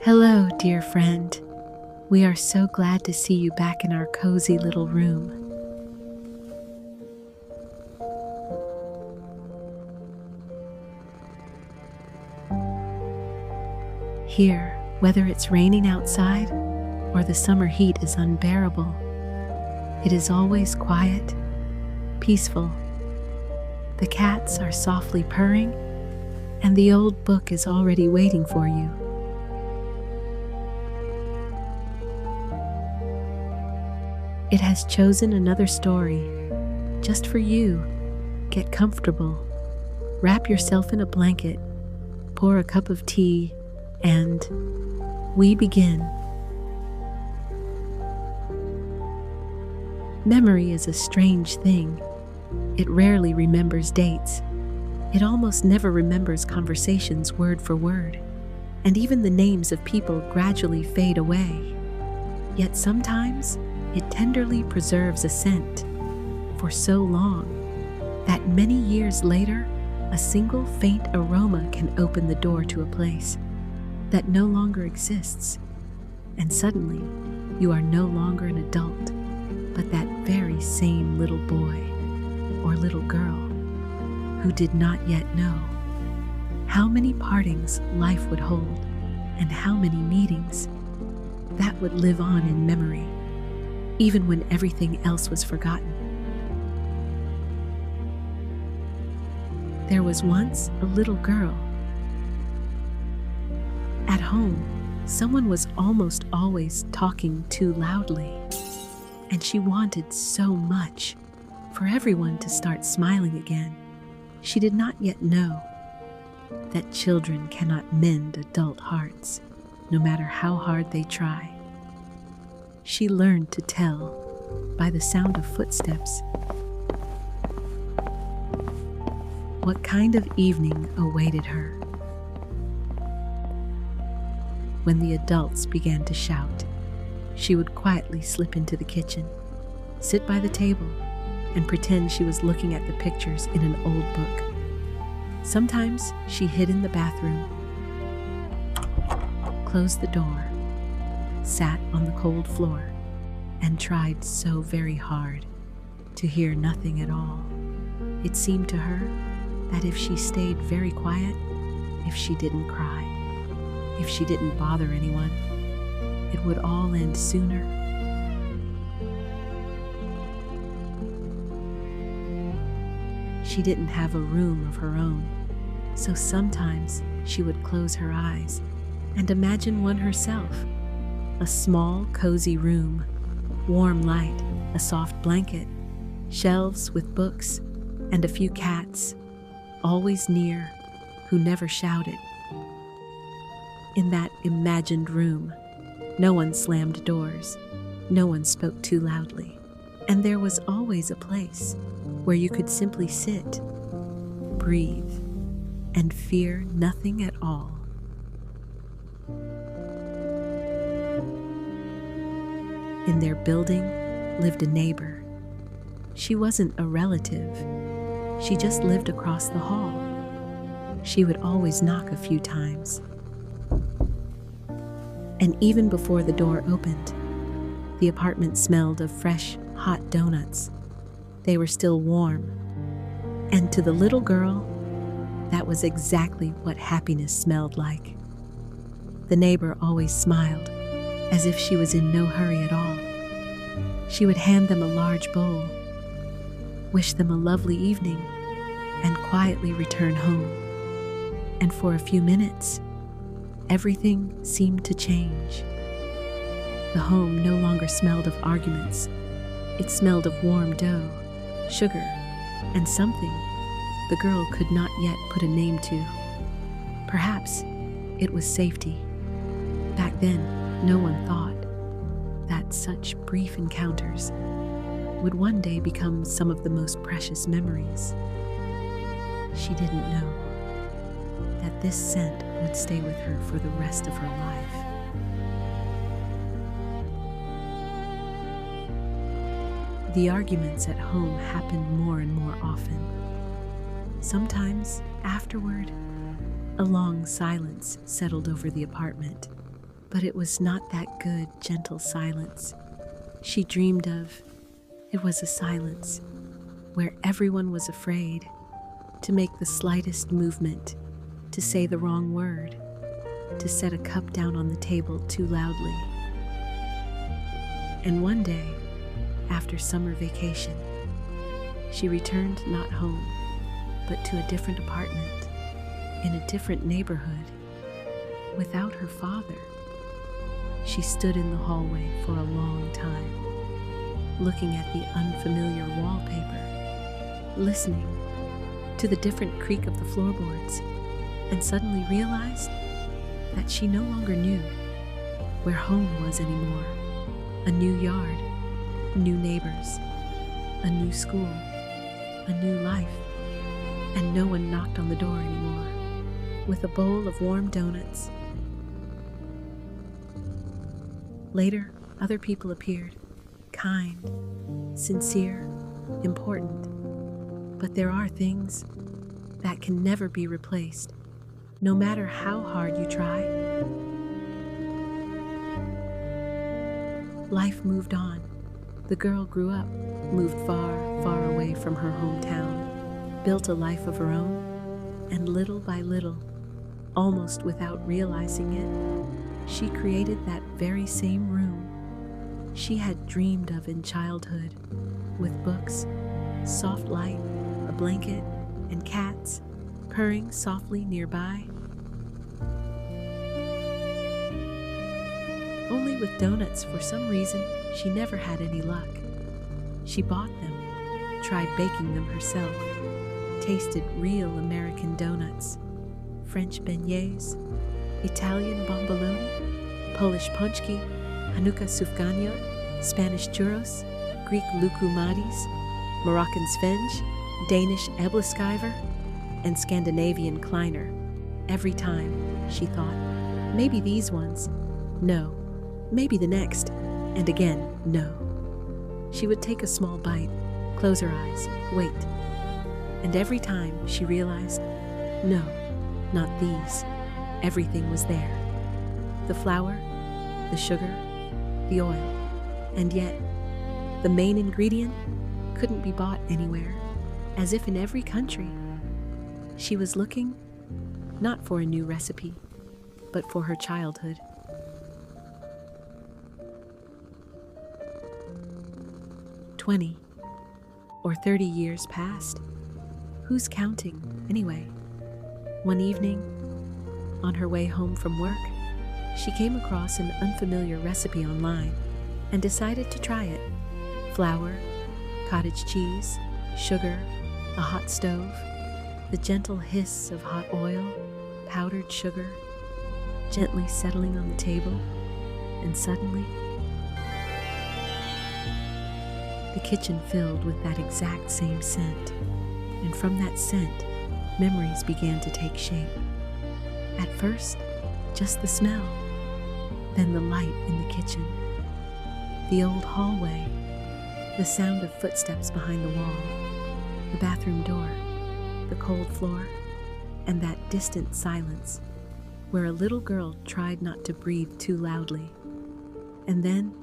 Hello, dear friend. We are so glad to see you back in our cozy little room. Here, whether it's raining outside or the summer heat is unbearable, it is always quiet, peaceful. The cats are softly purring, and the old book is already waiting for you. It has chosen another story just for you. Get comfortable, wrap yourself in a blanket, pour a cup of tea, and we begin. Memory is a strange thing. It rarely remembers dates. It almost never remembers conversations word for word, and even the names of people gradually fade away. Yet sometimes it tenderly preserves a scent for so long that many years later, a single faint aroma can open the door to a place that no longer exists. And suddenly, you are no longer an adult, but that very same little boy or little girl who did not yet know how many partings life would hold and how many meetings that would live on in memory, even when everything else was forgotten. There was once a little girl. At home, someone was almost always talking too loudly, and she wanted so much for everyone to start smiling again. She did not yet know that children cannot mend adult hearts, no matter how hard they try. She learned to tell by the sound of footsteps what kind of evening awaited her. When the adults began to shout, she would quietly slip into the kitchen, sit by the table, and pretend she was looking at the pictures in an old book. Sometimes she hid in the bathroom, closed the door, sat on the cold floor, and tried so very hard to hear nothing at all. It seemed to her that if she stayed very quiet, if she didn't cry, if she didn't bother anyone, it would all end sooner. She didn't have a room of her own, so sometimes she would close her eyes and imagine one herself. A small, cozy room, warm light, a soft blanket, shelves with books, and a few cats, always near, who never shouted. In that imagined room, no one slammed doors, no one spoke too loudly, and there was always a place where you could simply sit, breathe, and fear nothing at all. In their building lived a neighbor. She wasn't a relative. She just lived across the hall. She would always knock a few times. And even before the door opened, the apartment smelled of fresh, hot donuts. They were still warm. And to the little girl, that was exactly what happiness smelled like. The neighbor always smiled, as if she was in no hurry at all. She would hand them a large bowl, wish them a lovely evening, and quietly return home. And for a few minutes, everything seemed to change. The home no longer smelled of arguments. It smelled of warm dough, sugar, and something the girl could not yet put a name to. Perhaps it was safety. Back then, no one thought that such brief encounters would one day become some of the most precious memories. She didn't know that this scent would stay with her for the rest of her life. The arguments at home happened more and more often. Sometimes, afterward, a long silence settled over the apartment. But it was not that good, gentle silence she dreamed of. It was a silence where everyone was afraid to make the slightest movement, to say the wrong word, to set a cup down on the table too loudly. And one day, after summer vacation, she returned not home, but to a different apartment, in a different neighborhood, without her father. She stood in the hallway for a long time, looking at the unfamiliar wallpaper, listening to the different creak of the floorboards, and suddenly realized that she no longer knew where home was anymore. A new yard, new neighbors, a new school, a new life, and no one knocked on the door anymore. With a bowl of warm donuts. Later, other people appeared, kind, sincere, important. But there are things that can never be replaced, no matter how hard you try. Life moved on. The girl grew up, moved far, far away from her hometown, built a life of her own, and little by little, almost without realizing it, she created that very same room she had dreamed of in childhood, with books, soft light, a blanket, and cats purring softly nearby. Only with donuts, for some reason, she never had any luck. She bought them, tried baking them herself, tasted real American donuts, French beignets, Italian bomboloni, Polish pączki, Hanukkah sufganiyot, Spanish churros, Greek lukumadis, Moroccan svenj, Danish ebliskiver, and Scandinavian kleiner. Every time, she thought, maybe these ones, no, maybe the next, and again, no. She would take a small bite, close her eyes, wait. And every time she realized, no, not these. Everything was there. The flour, the sugar, the oil. And yet, the main ingredient couldn't be bought anywhere, as if in every country. She was looking, not for a new recipe, but for her childhood. 20 or 30 years passed. Who's counting, anyway? One evening, on her way home from work, she came across an unfamiliar recipe online and decided to try it. Flour, cottage cheese, sugar, a hot stove, the gentle hiss of hot oil, powdered sugar, gently settling on the table, and suddenly, the kitchen filled with that exact same scent, and from that scent, memories began to take shape. At first, just the smell, then the light in the kitchen, the old hallway, the sound of footsteps behind the wall, the bathroom door, the cold floor, and that distant silence where a little girl tried not to breathe too loudly. And then,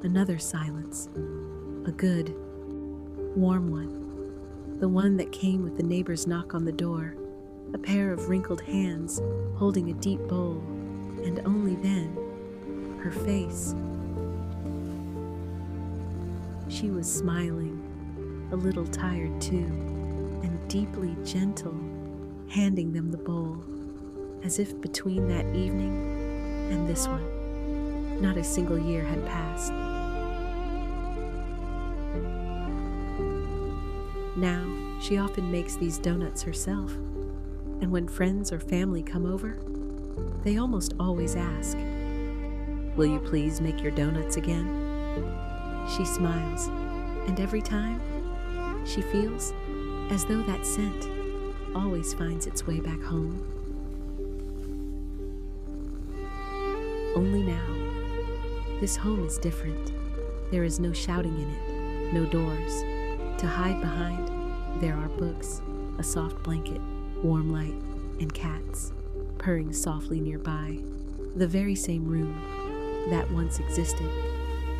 another silence, a good, warm one, the one that came with the neighbor's knock on the door, a pair of wrinkled hands holding a deep bowl, and only then, her face. She was smiling, a little tired too, and deeply gentle, handing them the bowl, as if between that evening and this one, not a single year had passed. Now, she often makes these donuts herself, and when friends or family come over, they almost always ask, "Will you please make your donuts again?" She smiles, and every time, she feels as though that scent always finds its way back home. Only now, this home is different. There is no shouting in it, no doors. To hide behind, there are books, a soft blanket, warm light, and cats purring softly nearby. The very same room that once existed,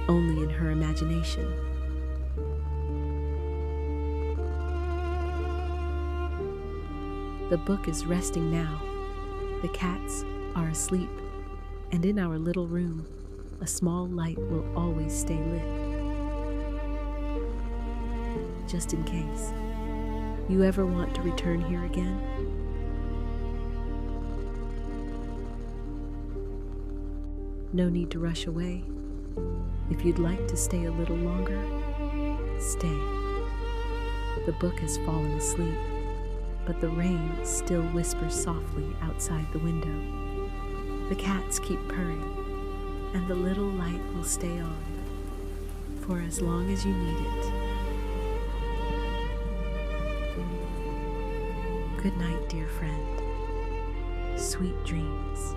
only in her imagination. The book is resting now. The cats are asleep, and in our little room, a small light will always stay lit. Just in case you ever want to return here again. No need to rush away. If you'd like to stay a little longer, stay. The book has fallen asleep, but the rain still whispers softly outside the window. The cats keep purring, and the little light will stay on for as long as you need it. Good night, dear friend. Sweet dreams.